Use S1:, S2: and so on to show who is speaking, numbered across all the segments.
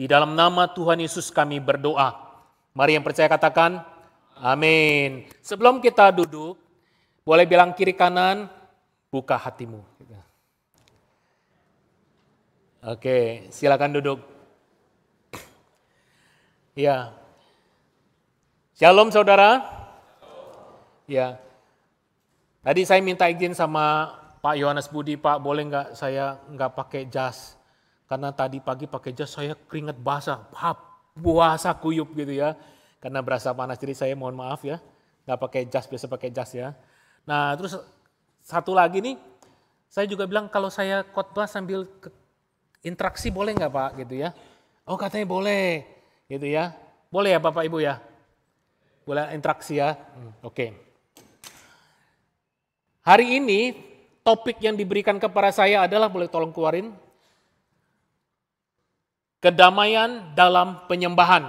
S1: Di dalam nama Tuhan Yesus kami berdoa. Mari yang percaya katakan, amin. Sebelum kita duduk, boleh bilang kiri kanan, buka hatimu. Oke, silakan duduk. Ya. Shalom saudara. Ya. Tadi saya minta izin sama Pak Yohanes Budi, Pak boleh nggak saya nggak pakai jas? Karena tadi pagi pakai jas saya keringat basah, basah kuyup gitu ya. Karena berasa panas, jadi saya mohon maaf ya. Nggak pakai jas, biasa pakai jas ya. Nah terus satu lagi nih, saya juga bilang kalau saya khotbah sambil interaksi boleh nggak Pak gitu ya. Oh katanya boleh gitu ya. Boleh ya Bapak Ibu ya? Boleh interaksi ya? Oke. Hari ini topik yang diberikan kepada saya adalah, boleh tolong keluarin? Kedamaian dalam penyembahan,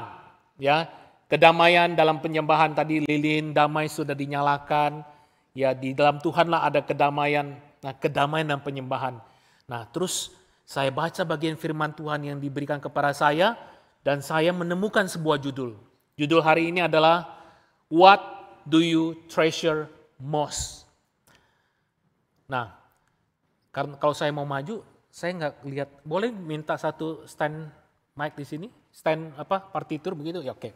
S1: ya. Kedamaian dalam penyembahan, tadi lilin damai sudah dinyalakan, ya di dalam Tuhanlah ada kedamaian. Nah, kedamaian dan penyembahan. Nah, terus saya baca bagian firman Tuhan yang diberikan kepada saya dan saya menemukan sebuah judul. Judul hari ini adalah What Do You Treasure Most? Nah, karena kalau saya mau maju, saya nggak lihat. Boleh minta satu stand mic di sini, stand partitur begitu ya, oke.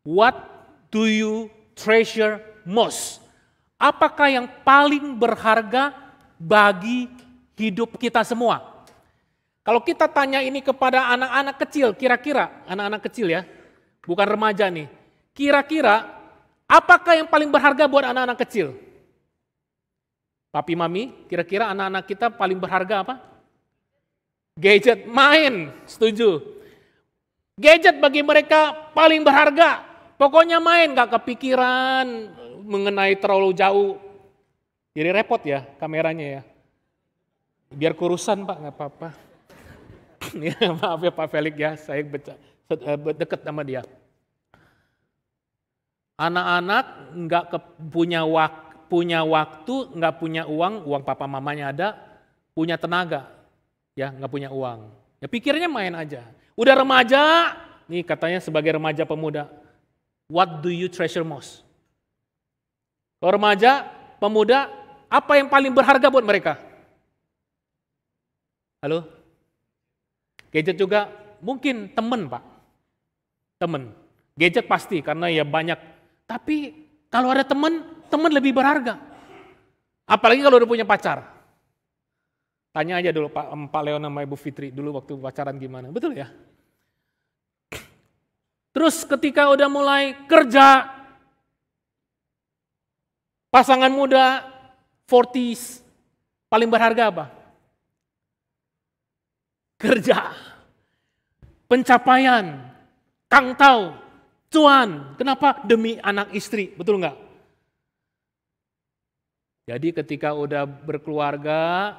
S1: What do you treasure most? Apakah yang paling berharga bagi hidup kita semua? Kalau kita tanya ini kepada anak-anak kecil, kira-kira anak-anak kecil ya, bukan remaja nih. Kira-kira apakah yang paling berharga buat anak-anak kecil? Papi mami, kira-kira anak-anak kita paling berharga apa? Gadget, main, setuju. Gadget bagi mereka paling berharga. Pokoknya main, gak kepikiran mengenai terlalu jauh. Jadi repot ya kameranya ya. Biar kurusan Pak, gak apa-apa. Ya, maaf ya Pak Felix ya, saya dekat sama dia. Anak-anak gak punya waktu, nggak punya uang papa mamanya ada, punya tenaga, ya nggak punya uang. Ya pikirnya main aja. Udah remaja, nih katanya sebagai remaja pemuda, what do you treasure most? Kalau remaja, pemuda, apa yang paling berharga buat mereka? Halo? Gadget juga mungkin temen Pak, temen. Gadget pasti karena ya banyak, tapi kalau ada temen lebih berharga. Apalagi kalau udah punya pacar. Tanya aja dulu Pak Leon sama Ibu Fitri dulu waktu pacaran gimana. Betul ya? Terus ketika udah mulai kerja, pasangan muda, 40s, paling berharga apa? Kerja, pencapaian, kangtau, cuan. Kenapa? Demi anak istri, betul nggak? Jadi ketika udah berkeluarga,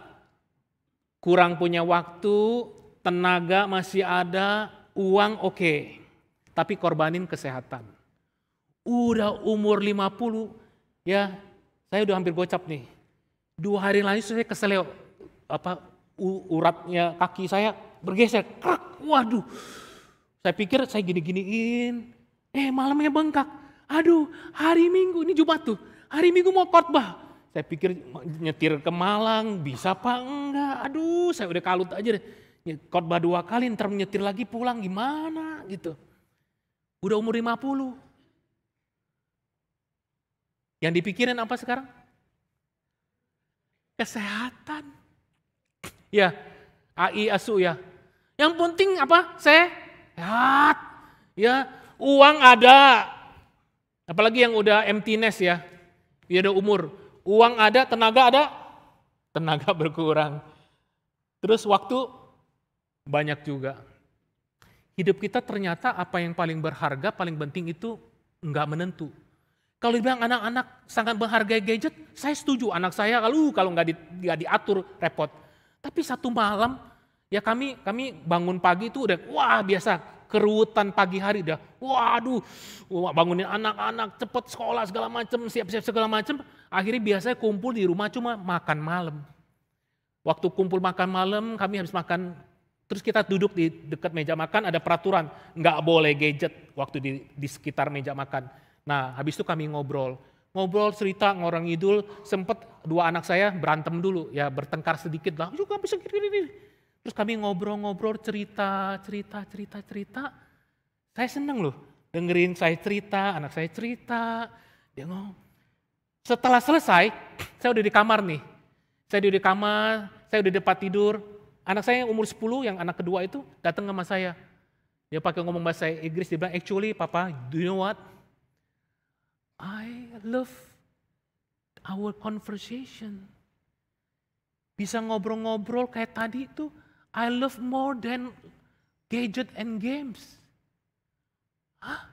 S1: kurang punya waktu, tenaga masih ada, uang oke. Tapi korbanin kesehatan. Udah umur 50, ya saya udah hampir gocap nih. 2 hari lagi saya keseleo, uratnya kaki saya bergeser, krak, waduh. Saya pikir saya gini-giniin, malamnya bengkak. Aduh, hari Minggu, ini Jumat tuh, hari Minggu mau khotbah. Saya pikir nyetir ke Malang, bisa apa enggak, aduh saya udah kalut aja deh. Khotbah 2 kali, ntar nyetir lagi pulang gimana gitu. Udah umur 50. Yang dipikirin apa sekarang? Kesehatan. Ya, AI asu ya. Yang penting apa? Sehat. Ya, uang ada. Apalagi yang udah empty nest ya. Dia udah umur. Uang ada, tenaga ada, tenaga berkurang. Terus waktu banyak juga. Hidup kita ternyata apa yang paling berharga, paling penting itu enggak menentu. Kalau dibilang anak-anak sangat menghargai gadget, saya setuju. Anak saya kalau nggak diatur repot. Tapi satu malam ya kami bangun pagi itu udah wah biasa keruutan pagi hari dah. Waduh, bangunin anak-anak cepet sekolah segala macam, siap-siap segala macam. Akhirnya biasanya kumpul di rumah cuma makan malam. Waktu kumpul makan malam, kami habis makan, terus kita duduk di dekat meja makan, ada peraturan, nggak boleh gadget waktu di sekitar meja makan. Nah, habis itu kami ngobrol cerita ngorang ngidul, sempet 2 anak saya berantem dulu, ya bertengkar sedikit lah, juga bisa gini. Terus kami ngobrol cerita. Saya seneng loh, dengerin saya cerita, anak saya cerita, dia ngomong. Setelah selesai, saya udah di kamar nih. Saya udah di tempat tidur. Anak saya yang umur 10, yang anak kedua itu datang sama saya. Dia pakai ngomong bahasa Inggris, dia bilang, actually Papa, do you know what? I love our conversation. Bisa ngobrol-ngobrol kayak tadi itu, I love more than gadget and games. Hah?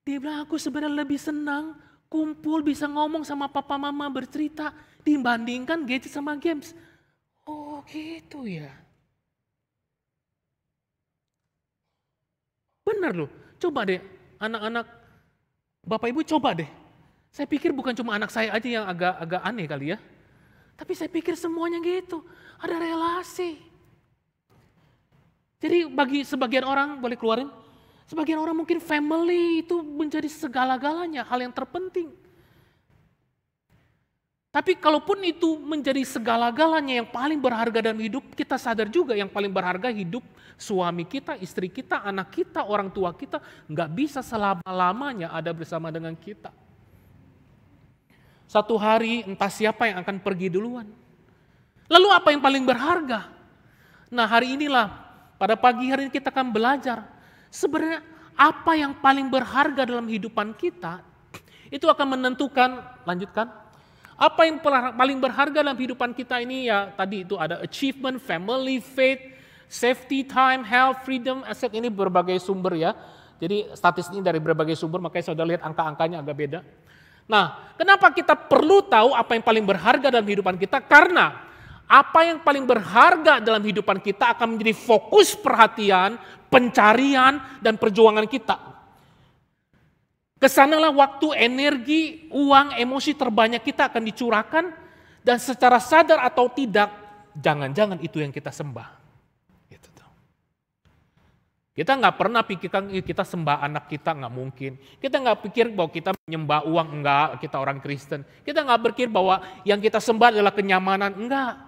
S1: Dia bilang, aku sebenarnya lebih senang kumpul bisa ngomong sama papa mama bercerita dibandingkan gadget sama games. Oh gitu ya. Benar loh, coba deh anak-anak, bapak ibu coba deh. Saya pikir bukan cuma anak saya aja yang agak aneh kali ya. Tapi saya pikir semuanya gitu, ada relasi. Jadi bagi sebagian orang, boleh keluarin? Sebagian orang mungkin family itu menjadi segala-galanya, hal yang terpenting. Tapi kalaupun itu menjadi segala-galanya yang paling berharga dalam hidup, kita sadar juga yang paling berharga hidup suami kita, istri kita, anak kita, orang tua kita, nggak bisa selama-lamanya ada bersama dengan kita. Satu hari entah siapa yang akan pergi duluan. Lalu apa yang paling berharga? Nah hari inilah, pada pagi hari ini kita akan belajar. Sebenarnya apa yang paling berharga dalam kehidupan kita, itu akan menentukan, lanjutkan. Apa yang paling berharga dalam kehidupan kita ini ya tadi itu ada achievement, family, faith, safety, time, health, freedom, asset, ini berbagai sumber ya. Jadi statistik ini dari berbagai sumber, makanya saudara lihat angka-angkanya agak beda. Nah, kenapa kita perlu tahu apa yang paling berharga dalam kehidupan kita? Karena apa yang paling berharga dalam kehidupan kita akan menjadi fokus perhatian, pencarian, dan perjuangan kita. Kesanalah waktu, energi, uang, emosi terbanyak kita akan dicurahkan, dan secara sadar atau tidak, jangan-jangan itu yang kita sembah. Gitu tuh. Kita nggak pernah pikirkan kita sembah anak kita, nggak mungkin. Kita nggak pikir bahwa kita menyembah uang, enggak, kita orang Kristen. Kita nggak berpikir bahwa yang kita sembah adalah kenyamanan, enggak.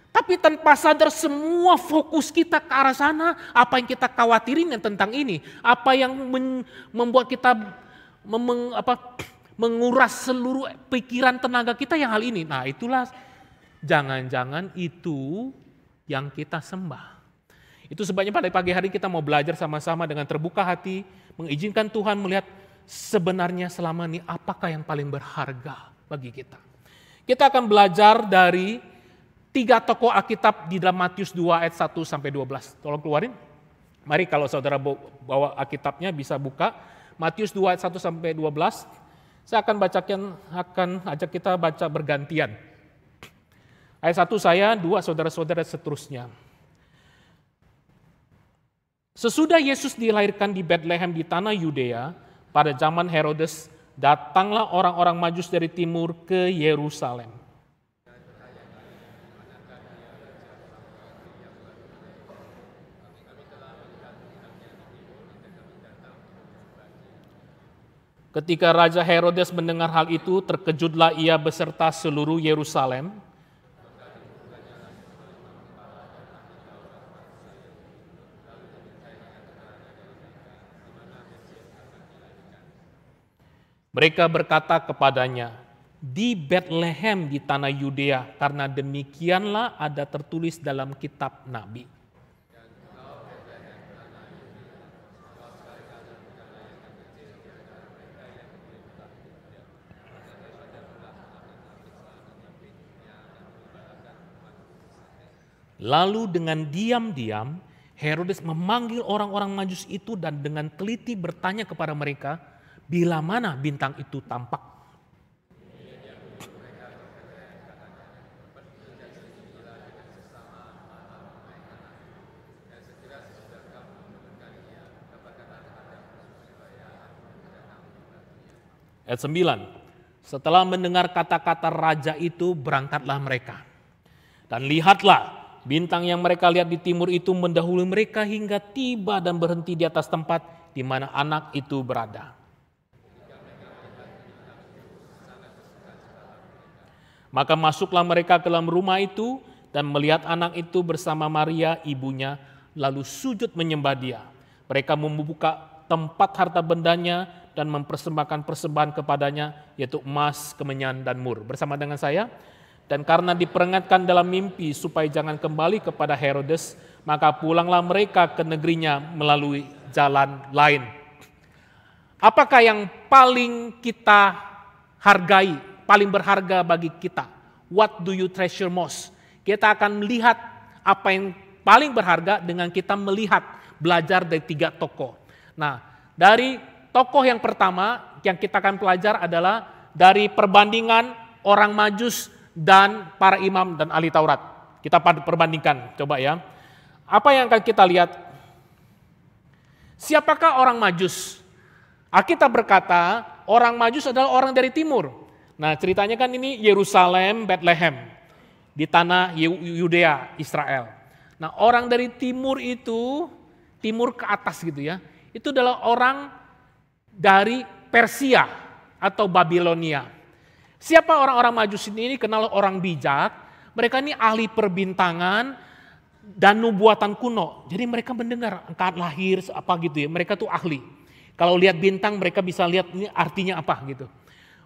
S1: Tapi tanpa sadar semua fokus kita ke arah sana, apa yang kita khawatirin tentang ini, apa yang membuat kita menguras seluruh pikiran tenaga kita yang hal ini. Nah itulah jangan-jangan itu yang kita sembah. Itu sebabnya pada pagi hari kita mau belajar sama-sama dengan terbuka hati, mengizinkan Tuhan melihat sebenarnya selama ini apakah yang paling berharga bagi kita. Kita akan belajar dari 3 tokoh Alkitab di dalam Matius 2 ayat 1 sampai 12. Tolong keluarin. Mari kalau saudara bawa Alkitabnya bisa buka. Matius 2 ayat 1 sampai 12. Saya akan ajak kita baca bergantian. Ayat 1 saya, 2 saudara-saudara seterusnya. Sesudah Yesus dilahirkan di Bethlehem di tanah Yudea, pada zaman Herodes, datanglah orang-orang Majus dari timur ke Yerusalem. Ketika Raja Herodes mendengar hal itu, terkejutlah ia beserta seluruh Yerusalem. Mereka berkata kepadanya, di Bethlehem di tanah Yudea, karena demikianlah ada tertulis dalam kitab Nabi. Lalu dengan diam-diam Herodes memanggil orang-orang Majus itu dan dengan teliti bertanya kepada mereka, bila mana bintang itu tampak. Ayat 9, setelah mendengar kata-kata raja itu berangkatlah mereka. Dan lihatlah, bintang yang mereka lihat di timur itu mendahului mereka hingga tiba dan berhenti di atas tempat di mana anak itu berada. Maka masuklah mereka ke dalam rumah itu dan melihat anak itu bersama Maria ibunya, lalu sujud menyembah dia. Mereka membuka tempat harta bendanya dan mempersembahkan persembahan kepadanya, yaitu emas, kemenyan, dan mur. Bersama dengan saya. Dan karena diperingatkan dalam mimpi supaya jangan kembali kepada Herodes, maka pulanglah mereka ke negerinya melalui jalan lain. Apakah yang paling kita hargai, paling berharga bagi kita? What do you treasure most? Kita akan melihat apa yang paling berharga dengan kita melihat, belajar dari 3 tokoh. Nah, dari tokoh yang pertama yang kita akan pelajar adalah dari perbandingan orang Majus dan para imam dan ahli Taurat. Kita perbandingkan, coba ya. Apa yang akan kita lihat? Siapakah orang Majus? Alkitab berkata, orang Majus adalah orang dari timur. Nah, ceritanya kan ini Yerusalem, Bethlehem, di tanah Yudea, Israel. Nah, orang dari timur itu, timur ke atas gitu ya, itu adalah orang dari Persia atau Babilonia. Siapa orang-orang Majus ini? Kenal orang bijak. Mereka ini ahli perbintangan dan nubuatan kuno. Jadi mereka mendengar angkat lahir apa gitu ya. Mereka tuh ahli. Kalau lihat bintang mereka bisa lihat ini artinya apa gitu.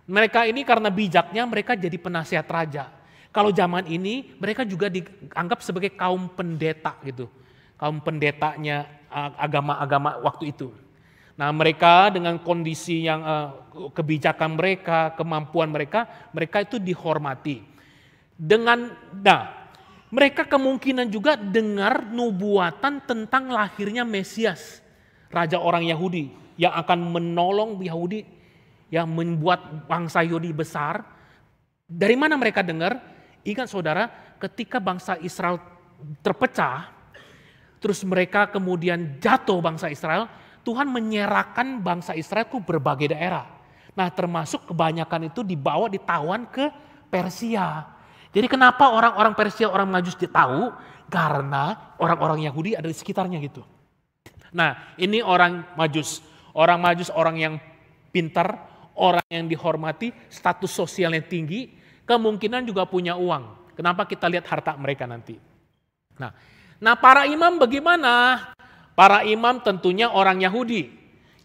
S1: Mereka ini karena bijaknya mereka jadi penasihat raja. Kalau zaman ini mereka juga dianggap sebagai kaum pendeta gitu. Kaum pendetanya agama-agama waktu itu. Nah, mereka dengan kondisi yang kebijakan mereka, kemampuan mereka itu dihormati. Mereka kemungkinan juga dengar nubuatan tentang lahirnya Mesias, raja orang Yahudi yang akan menolong Yahudi, yang membuat bangsa Yahudi besar. Dari mana mereka dengar? Ingat saudara, ketika bangsa Israel terpecah, terus mereka kemudian jatuh bangsa Israel, Tuhan menyerahkan bangsa Israel ke berbagai daerah. Nah, termasuk kebanyakan itu dibawa ditawan ke Persia. Jadi kenapa orang-orang Persia, orang Majus tahu? Karena orang-orang Yahudi ada di sekitarnya gitu. Nah, ini orang Majus. Orang Majus orang yang pintar, orang yang dihormati, status sosialnya tinggi, kemungkinan juga punya uang. Kenapa kita lihat harta mereka nanti? Nah, para imam bagaimana? Para imam tentunya orang Yahudi.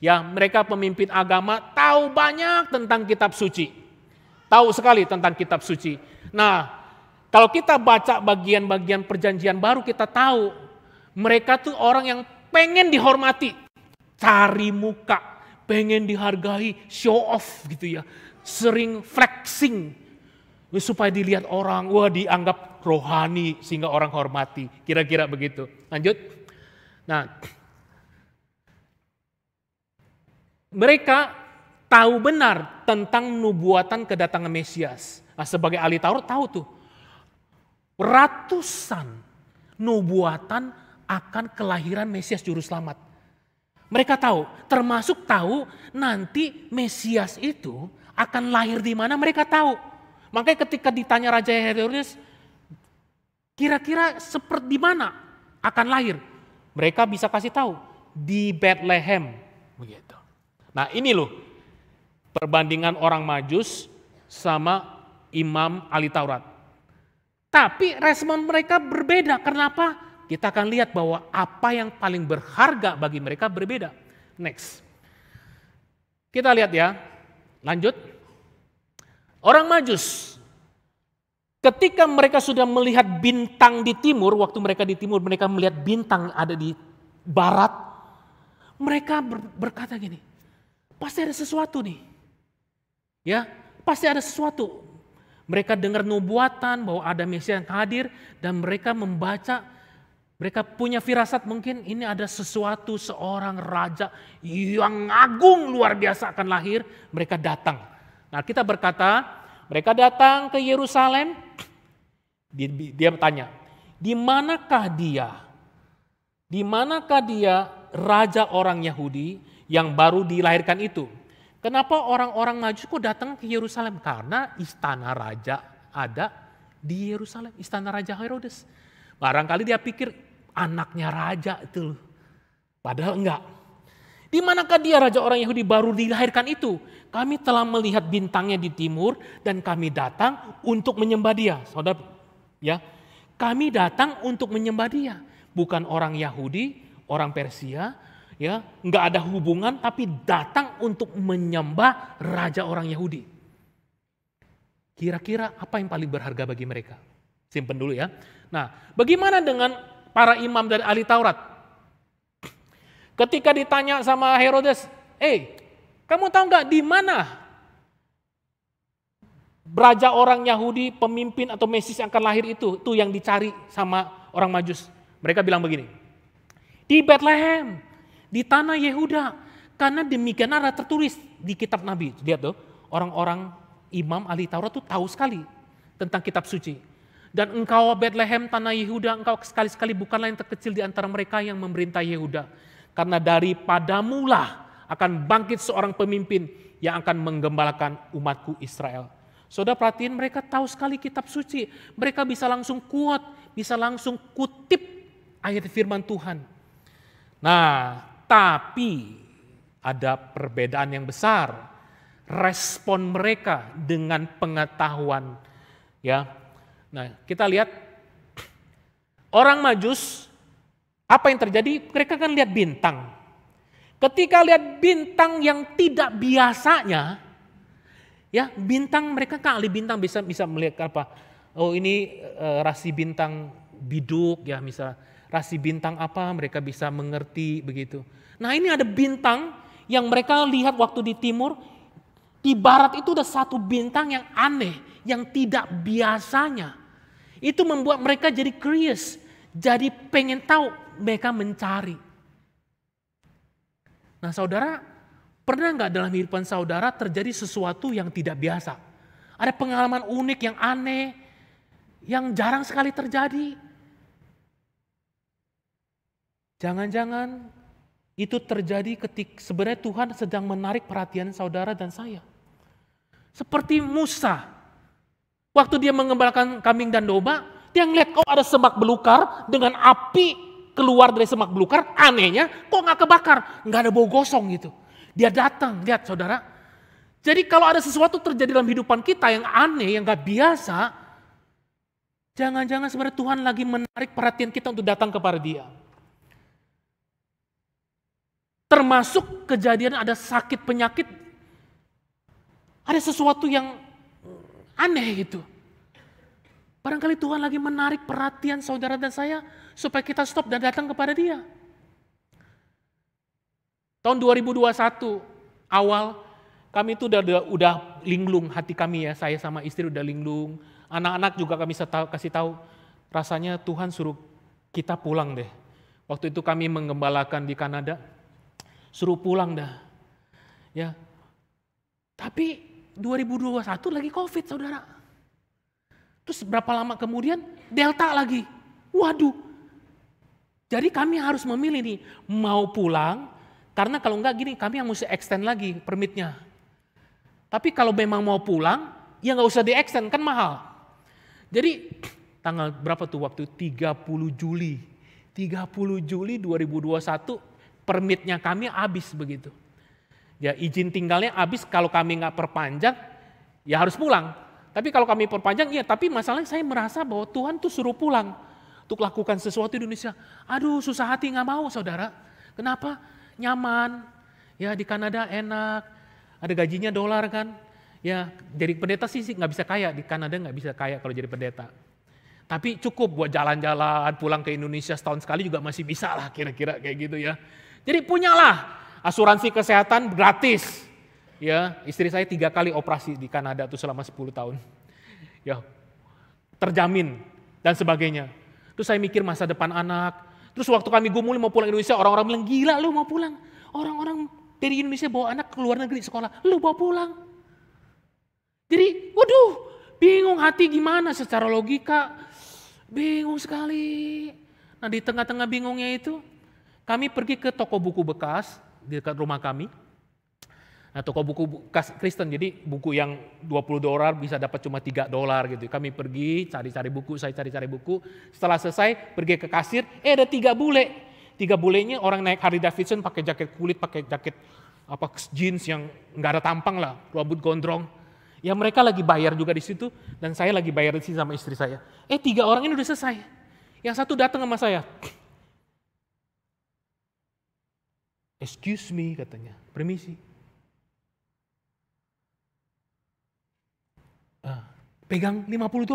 S1: Ya, mereka pemimpin agama tahu banyak tentang kitab suci. Tahu sekali tentang kitab suci. Nah, kalau kita baca bagian-bagian perjanjian baru kita tahu mereka tuh orang yang pengen dihormati. Cari muka, pengen dihargai, show off gitu ya. Sering flexing supaya dilihat orang, wah dianggap rohani sehingga orang hormati. Kira-kira begitu. Lanjut. Nah, mereka tahu benar tentang nubuatan kedatangan Mesias. Nah, sebagai ahli Taurat tahu tuh ratusan nubuatan akan kelahiran Mesias Juru Selamat. Mereka tahu, termasuk tahu nanti Mesias itu akan lahir di mana mereka tahu. Makanya ketika ditanya Raja Herodes, kira-kira seperti di mana akan lahir? Mereka bisa kasih tahu di Bethlehem, begitu. Nah, ini loh perbandingan orang Majus sama imam ahli Taurat. Tapi respon mereka berbeda. Kenapa? Kita akan lihat bahwa apa yang paling berharga bagi mereka berbeda. Next. Kita lihat ya. Lanjut. Orang Majus ketika mereka sudah melihat bintang di timur, waktu mereka di timur mereka melihat bintang ada di barat, mereka berkata gini, pasti ada sesuatu nih. Ya, pasti ada sesuatu. Mereka dengar nubuatan bahwa ada Mesias yang hadir dan mereka membaca, mereka punya firasat mungkin ini ada sesuatu, seorang raja yang agung luar biasa akan lahir, mereka datang. Nah, kita berkata, mereka datang ke Yerusalem, dia bertanya, di manakah dia? Di manakah dia raja orang Yahudi yang baru dilahirkan itu? Kenapa orang-orang Majus kok datang ke Yerusalem? Karena istana raja ada Di Yerusalem, istana Raja Herodes. Barangkali dia pikir anaknya raja itu loh. Padahal enggak. Di manakah dia raja orang Yahudi baru dilahirkan itu? Kami telah melihat bintangnya di timur dan kami datang untuk menyembah dia. Saudara, ya, kami datang untuk menyembah dia. Bukan orang Yahudi, orang Persia, ya, enggak ada hubungan, tapi datang untuk menyembah raja orang Yahudi. Kira-kira apa yang paling berharga bagi mereka? Simpen dulu ya. Nah, bagaimana dengan para imam dan ahli Taurat? Ketika ditanya sama Herodes, kamu tahu nggak di mana raja orang Yahudi, pemimpin atau Mesias yang akan lahir itu yang dicari sama orang Majus. Mereka bilang begini, di Bethlehem, di tanah Yehuda, karena demikian ada tertulis di kitab Nabi. Lihat tuh, orang-orang imam ahli Taurat tuh tahu sekali tentang kitab suci. Dan engkau Bethlehem tanah Yehuda, engkau sekali-sekali bukanlah yang terkecil di antara mereka yang memerintah Yehuda. Karena daripadamulah akan bangkit seorang pemimpin yang akan menggembalakan umatku Israel. Saudara perhatiin, mereka tahu sekali kitab suci. Mereka bisa langsung quote, bisa langsung kutip ayat firman Tuhan. Nah, tapi ada perbedaan yang besar. Respon mereka dengan pengetahuan, ya. Nah, kita lihat orang Majus, apa yang terjadi? Mereka kan lihat bintang. Ketika lihat bintang yang tidak biasanya, ya, bintang, mereka kan ahli bintang, bisa melihat apa? Oh, ini rasi bintang biduk, ya, misal rasi bintang apa, mereka bisa mengerti begitu. Nah, ini ada bintang yang mereka lihat waktu di timur. Di barat itu ada satu bintang yang aneh, yang tidak biasanya. Itu membuat mereka jadi curious, jadi pengen tahu, mereka mencari. Nah, saudara, pernah nggak dalam kehidupan saudara terjadi sesuatu yang tidak biasa? Ada pengalaman unik yang aneh, yang jarang sekali terjadi. Jangan-jangan itu terjadi ketika sebenarnya Tuhan sedang menarik perhatian saudara dan saya. Seperti Musa, waktu dia mengembalakan kambing dan domba, dia ngeliat ada semak belukar dengan api keluar dari semak belukar, anehnya kok nggak kebakar, nggak ada bau gosong gitu. Dia datang, lihat saudara. Jadi kalau ada sesuatu terjadi dalam kehidupan kita yang aneh, yang nggak biasa, jangan-jangan sebenarnya Tuhan lagi menarik perhatian kita untuk datang kepada Dia. Termasuk kejadian ada sakit penyakit, ada sesuatu yang aneh gitu. Barangkali Tuhan lagi menarik perhatian saudara dan saya supaya kita stop dan datang kepada Dia. Tahun 2021 awal kami itu udah linglung hati kami ya, saya sama istri udah linglung. Anak-anak juga kami kasih tahu, rasanya Tuhan suruh kita pulang deh. Waktu itu kami menggembalakan di Kanada, suruh pulang dah. Ya. Tapi 2021 lagi COVID, saudara. Terus berapa lama kemudian Delta lagi. Waduh. Jadi kami harus memilih nih, mau pulang, karena kalau enggak gini kami yang mesti extend lagi permitnya. Tapi kalau memang mau pulang, ya nggak usah di-extend, kan mahal. Jadi tanggal berapa tuh waktu 30 Juli 2021 permitnya kami habis begitu. Ya izin tinggalnya habis, kalau kami nggak perpanjang ya harus pulang. Tapi kalau kami perpanjang ya, tapi masalahnya saya merasa bahwa Tuhan tuh suruh pulang untuk lakukan sesuatu di Indonesia. Aduh susah hati nggak mau saudara. Kenapa? Nyaman, ya di Kanada enak, ada gajinya dolar kan. Ya jadi pendeta sih nggak bisa kaya, di Kanada nggak bisa kaya kalau jadi pendeta. Tapi cukup buat jalan-jalan, pulang ke Indonesia setahun sekali juga masih bisa lah kira-kira kayak gitu ya. Jadi punyalah asuransi kesehatan gratis. Ya, istri saya 3 kali operasi di Kanada tuh selama 10 tahun. Ya, terjamin dan sebagainya. Terus saya mikir masa depan anak. Terus waktu kami gumul mau pulang Indonesia, orang-orang bilang, gila lu mau pulang. Orang-orang dari Indonesia bawa anak ke luar negeri sekolah, lu bawa pulang. Jadi, waduh, bingung hati gimana secara logika. Bingung sekali. Nah di tengah-tengah bingungnya itu, kami pergi ke toko buku bekas di dekat rumah kami. Nah, toko buku Kristen, jadi buku yang $20 bisa dapat cuma $3 gitu. Kami pergi cari-cari buku, saya cari-cari buku. Setelah selesai pergi ke kasir, ada 3 bule. 3 bulenya orang naik Harley Davidson pakai jaket kulit, pakai jaket jeans yang nggak ada tampang lah, rambut gondrong. Ya mereka lagi bayar juga di situ dan saya lagi bayar di sini sama istri saya. 3 orang ini udah selesai. Yang satu datang sama saya. Excuse me katanya, permisi. Pegang $50.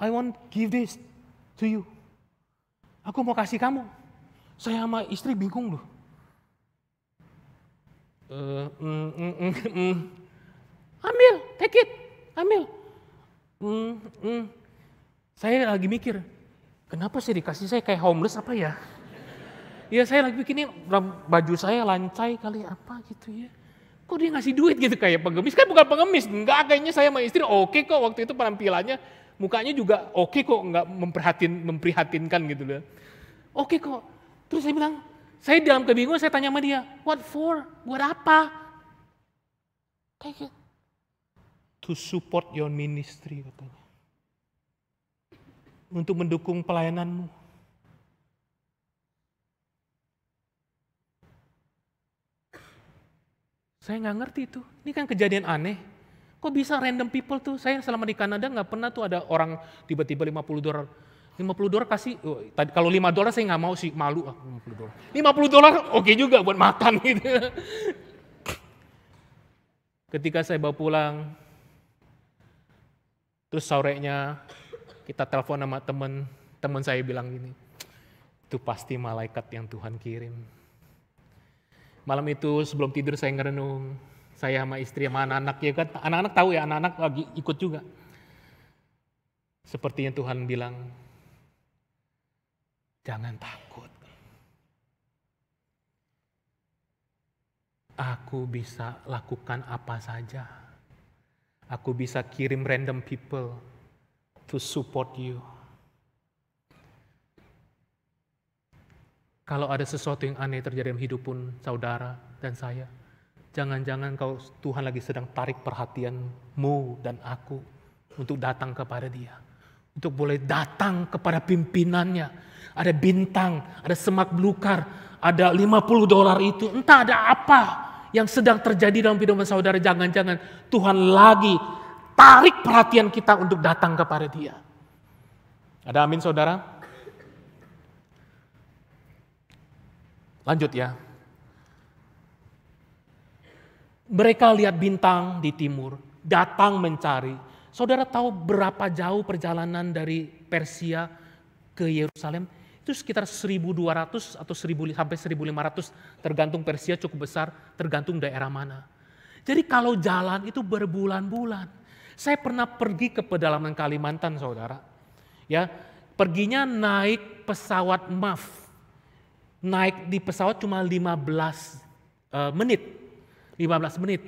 S1: I want give this to you. Aku mau kasih kamu. Saya sama istri bingung loh. Ambil, take it, ambil. Saya lagi mikir, kenapa sih dikasih saya kayak homeless apa ya? Ya saya lagi bikin baju saya lancai kali apa gitu ya. Kok dia ngasih duit gitu kayak pengemis? Kan bukan pengemis, enggak, kayaknya saya sama istri oke kok waktu itu penampilannya, mukanya juga oke kok, enggak memprihatinkan gitu loh. Oke kok. Terus saya bilang, saya dalam kebingungan saya tanya sama dia, what for? Buat apa? Kayak to support your ministry katanya. Untuk mendukung pelayananmu. Saya nggak ngerti itu. Ini kan kejadian aneh. Kok bisa random people tuh? Saya selama di Kanada nggak pernah tuh ada orang tiba-tiba $50. $50 kasih. Kalau $5 saya nggak mau sih, malu. $50. $50 oke juga buat makan gitu. Ketika saya bawa pulang, terus sorenya kita telepon sama teman saya bilang gini, itu pasti malaikat yang Tuhan kirim. Malam itu sebelum tidur saya ngerenung, saya sama istri sama anak-anak, ya kan, anak-anak tahu ya, anak-anak lagi ikut juga. Sepertinya Tuhan bilang, jangan takut. Aku bisa lakukan apa saja. Aku bisa kirim random people to support you. Kalau ada sesuatu yang aneh terjadi dalam hidup pun saudara dan saya, jangan-jangan Tuhan lagi sedang tarik perhatianmu dan aku untuk datang kepada Dia. Untuk boleh datang kepada pimpinannya. Ada bintang, ada semak belukar, ada $50 itu. Entah ada apa yang sedang terjadi dalam kehidupan saudara. Jangan-jangan Tuhan lagi tarik perhatian kita untuk datang kepada Dia. Ada amin saudara? Lanjut ya. Mereka lihat bintang di timur, datang mencari. Saudara tahu berapa jauh perjalanan dari Persia ke Yerusalem? Itu sekitar 1.200 atau 1.000 sampai 1.500, tergantung Persia cukup besar, tergantung daerah mana. Jadi kalau jalan itu berbulan-bulan. Saya pernah pergi ke pedalaman Kalimantan, saudara. Ya, perginya naik pesawat MAF. Naik di pesawat cuma 15 menit. 15 menit.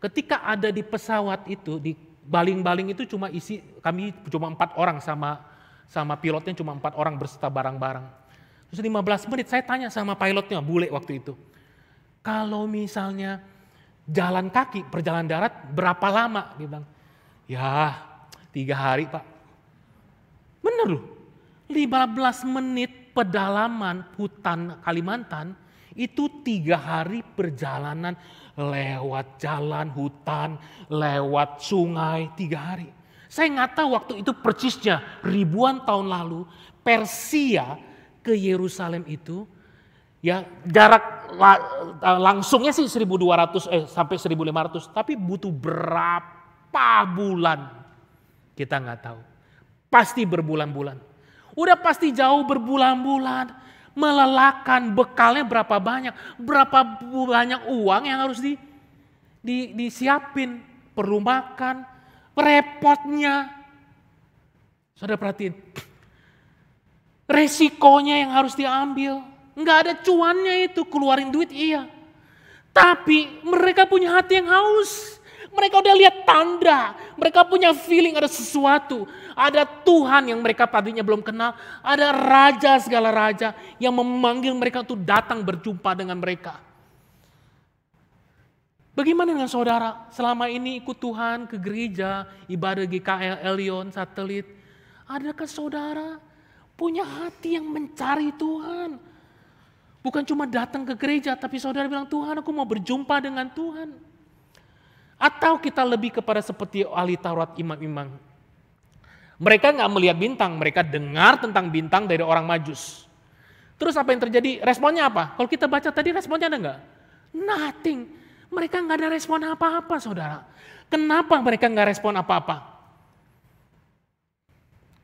S1: Ketika ada di pesawat itu, di baling-baling itu kami cuma 4 orang sama pilotnya cuma 4 orang berserta barang-barang. Terus 15 menit saya tanya sama pilotnya, bule waktu itu. Kalau misalnya jalan kaki, perjalanan darat berapa lama? Dia bilang, ya 3 hari Pak. Bener loh, 15 menit pedalaman hutan Kalimantan itu 3 hari perjalanan lewat jalan hutan, lewat sungai 3 hari. Saya nggak tahu waktu itu persisnya ribuan tahun lalu Persia ke Yerusalem itu ya jarak langsungnya sih 1.200 sampai 1.500, tapi butuh berapa bulan kita nggak tahu. Pasti berbulan-bulan. Udah pasti jauh berbulan-bulan, melelahkan, bekalnya berapa banyak uang yang harus disiapin, perlu makan, repotnya. Saudara perhatiin, resikonya yang harus diambil, nggak ada cuannya itu, keluarin duit iya. Tapi mereka punya hati yang haus. Mereka udah lihat tanda, mereka punya feeling ada sesuatu. Ada Tuhan yang mereka tadinya belum kenal, ada raja segala raja yang memanggil mereka untuk datang berjumpa dengan mereka. Bagaimana dengan saudara? Selama ini ikut Tuhan ke gereja, ibadah GKL, Elion, Satelit. Adakah saudara punya hati yang mencari Tuhan? Bukan cuma datang ke gereja, tapi saudara bilang, Tuhan aku mau berjumpa dengan Tuhan. Atau kita lebih kepada seperti ahli Taurat, imam-imam. Mereka nggak melihat bintang, mereka dengar tentang bintang dari orang Majus. Terus apa yang terjadi? Responnya apa? Kalau kita baca tadi responnya ada nggak? Nothing. Mereka nggak ada respon apa-apa, saudara. Kenapa mereka nggak respon apa-apa?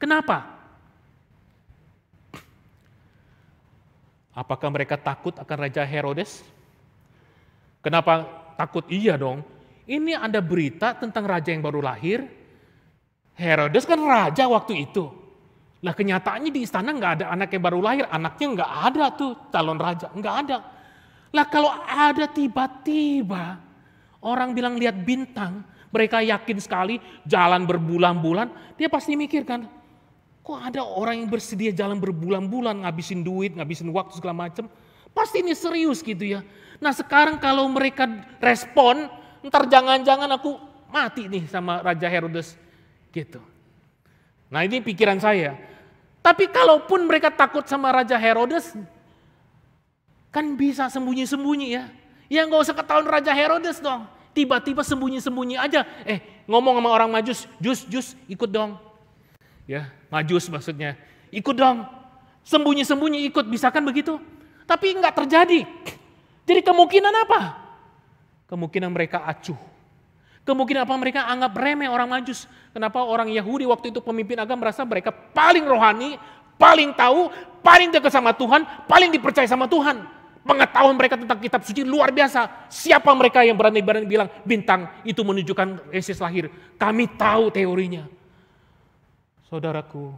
S1: Kenapa? Apakah mereka takut akan Raja Herodes? Kenapa takut? Iya dong. Ini ada berita tentang raja yang baru lahir. Herodes kan raja waktu itu. Lah kenyataannya di istana nggak ada anak yang baru lahir. Anaknya nggak ada tuh calon raja, nggak ada. Lah kalau ada tiba-tiba orang bilang lihat bintang, mereka yakin sekali jalan berbulan-bulan, dia pasti mikir kan, kok ada orang yang bersedia jalan berbulan-bulan, ngabisin duit, ngabisin waktu segala macam. Pasti ini serius gitu ya. Nah sekarang kalau mereka respon, ntar jangan-jangan aku mati nih sama Raja Herodes gitu. Nah ini pikiran saya. Tapi kalaupun mereka takut sama Raja Herodes, kan bisa sembunyi-sembunyi ya. Ya nggak usah ketahuan Raja Herodes dong. Tiba-tiba sembunyi-sembunyi aja. Ngomong sama orang Majus, Jus ikut dong. Ya, Majus maksudnya. Ikut dong. Sembunyi-sembunyi ikut, bisa kan begitu? Tapi nggak terjadi. Jadi kemungkinan apa? Kemungkinan mereka acuh. Kemungkinan apa? Mereka anggap remeh orang Majus. Kenapa orang Yahudi waktu itu pemimpin agama merasa mereka paling rohani, paling tahu, paling dekat sama Tuhan, paling dipercaya sama Tuhan. Pengetahuan mereka tentang kitab suci luar biasa. Siapa mereka yang berani bilang bintang itu menunjukkan Yesus lahir? Kami tahu teorinya. Saudaraku,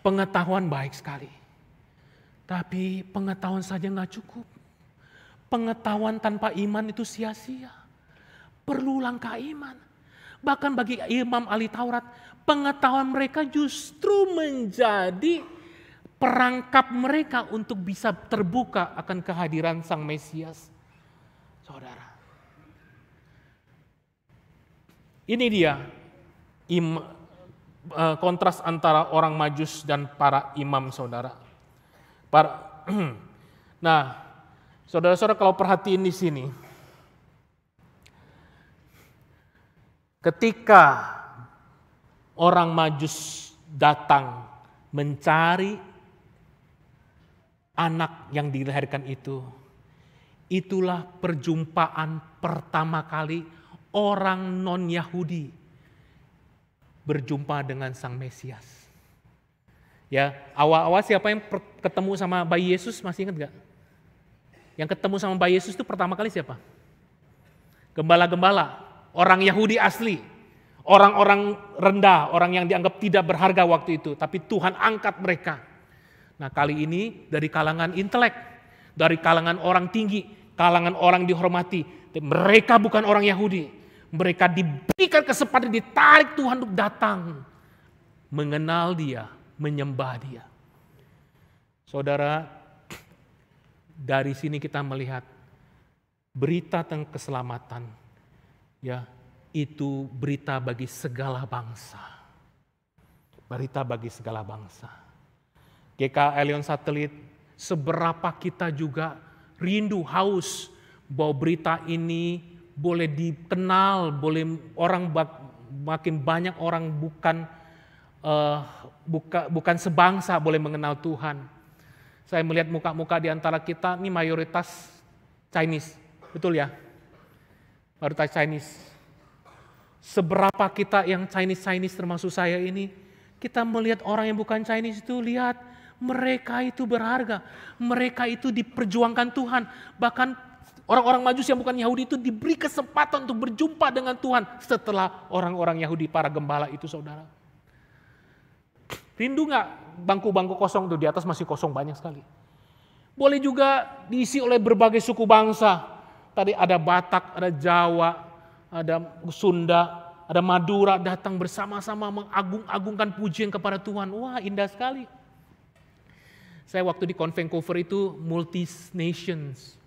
S1: pengetahuan baik sekali. Tapi pengetahuan saja nggak cukup. Pengetahuan tanpa iman itu sia-sia. Perlu langkah iman. Bahkan bagi imam ahli Taurat, pengetahuan mereka justru menjadi perangkap mereka untuk bisa terbuka akan kehadiran Sang Mesias. Saudara. Ini dia kontras antara orang Majus dan para imam, saudara. Nah, saudara-saudara kalau perhatiin di sini, ketika orang Majus datang mencari anak yang dilahirkan itu, itulah perjumpaan pertama kali orang non-Yahudi berjumpa dengan Sang Mesias. Ya, awal-awal siapa yang ketemu sama bayi Yesus, masih ingat gak? Yang ketemu sama bayi Yesus itu pertama kali siapa? Gembala-gembala, orang Yahudi asli. Orang-orang rendah, orang yang dianggap tidak berharga waktu itu. Tapi Tuhan angkat mereka. Nah kali ini dari kalangan intelek, dari kalangan orang tinggi, kalangan orang dihormati. Mereka bukan orang Yahudi. Mereka diberikan kesempatan, ditarik Tuhan untuk datang. Mengenal dia, menyembah dia. Saudara, dari sini kita melihat berita tentang keselamatan. Ya, itu berita bagi segala bangsa. Berita bagi segala bangsa. GKL Elion Satelit, seberapa kita juga rindu, haus bahwa berita ini boleh dikenal, boleh orang makin banyak orang bukan sebangsa boleh mengenal Tuhan. Saya melihat muka-muka di antara kita ini mayoritas Chinese, betul ya? Mayoritas Chinese. Seberapa kita yang Chinese termasuk saya ini, kita melihat orang yang bukan Chinese itu, lihat mereka itu berharga, mereka itu diperjuangkan Tuhan. Bahkan orang-orang Majus yang bukan Yahudi itu diberi kesempatan untuk berjumpa dengan Tuhan setelah orang-orang Yahudi, para gembala itu, saudara. Rindu gak bangku-bangku kosong tuh, di atas masih kosong banyak sekali. Boleh juga diisi oleh berbagai suku bangsa. Tadi ada Batak, ada Jawa, ada Sunda, ada Madura datang bersama-sama mengagung-agungkan pujian kepada Tuhan. Wah, indah sekali. Saya waktu di Vancouver itu multi nations.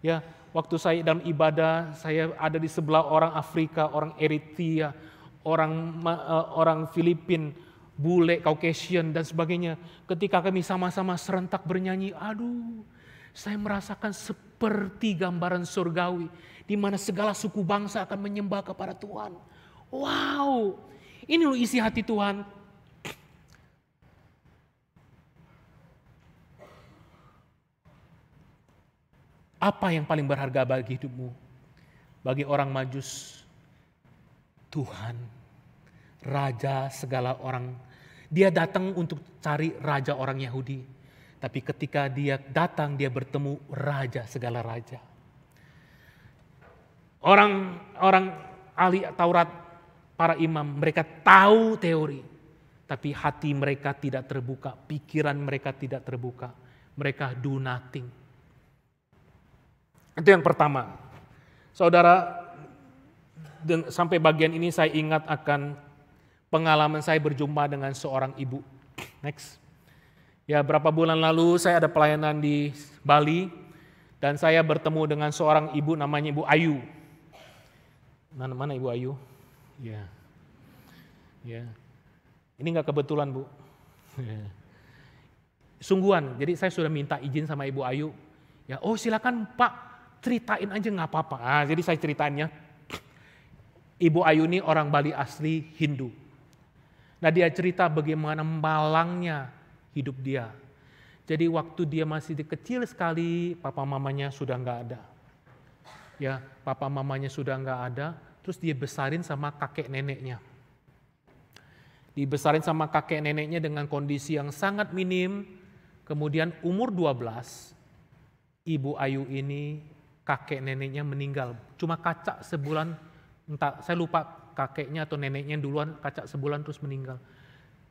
S1: Ya, waktu saya dalam ibadah, saya ada di sebelah orang Afrika, orang Eritrea, orang Filipin, bule, Caucasian dan sebagainya. Ketika kami sama-sama serentak bernyanyi, aduh, saya merasakan seperti gambaran surgawi, di mana segala suku bangsa akan menyembah kepada Tuhan. Wow, ini loh isi hati Tuhan. Apa yang paling berharga bagi hidupmu? Bagi orang Majus, Tuhan, Raja segala orang. Dia datang untuk cari Raja orang Yahudi. Tapi ketika dia datang, dia bertemu Raja segala Raja. Orang ahli Taurat, para imam, mereka tahu teori. Tapi hati mereka tidak terbuka, pikiran mereka tidak terbuka. Mereka do nothing. Itu yang pertama. Saudara, sampai bagian ini saya ingat akan pengalaman saya berjumpa dengan seorang ibu. Next. Ya, berapa bulan lalu saya ada pelayanan di Bali dan saya bertemu dengan seorang ibu namanya Ibu Ayu. Mana Ibu Ayu? Ya. Ya. Ini enggak kebetulan, Bu. Sungguhan. Jadi saya sudah minta izin sama Ibu Ayu. Ya, oh silakan Pak, ceritain aja nggak apa-apa. Nah, jadi saya ceritainnya. Ibu Ayu ini orang Bali asli Hindu. Nah, dia cerita bagaimana malangnya hidup dia. Jadi waktu dia masih kecil sekali, papa mamanya sudah nggak ada. Ya, papa mamanya sudah nggak ada, terus dia besarin sama kakek neneknya. Dibesarin sama kakek neneknya dengan kondisi yang sangat minim. Kemudian umur 12, Ibu Ayu ini kakek neneknya meninggal, cuma kaca sebulan, entah saya lupa kakeknya atau neneknya duluan, kaca sebulan terus meninggal.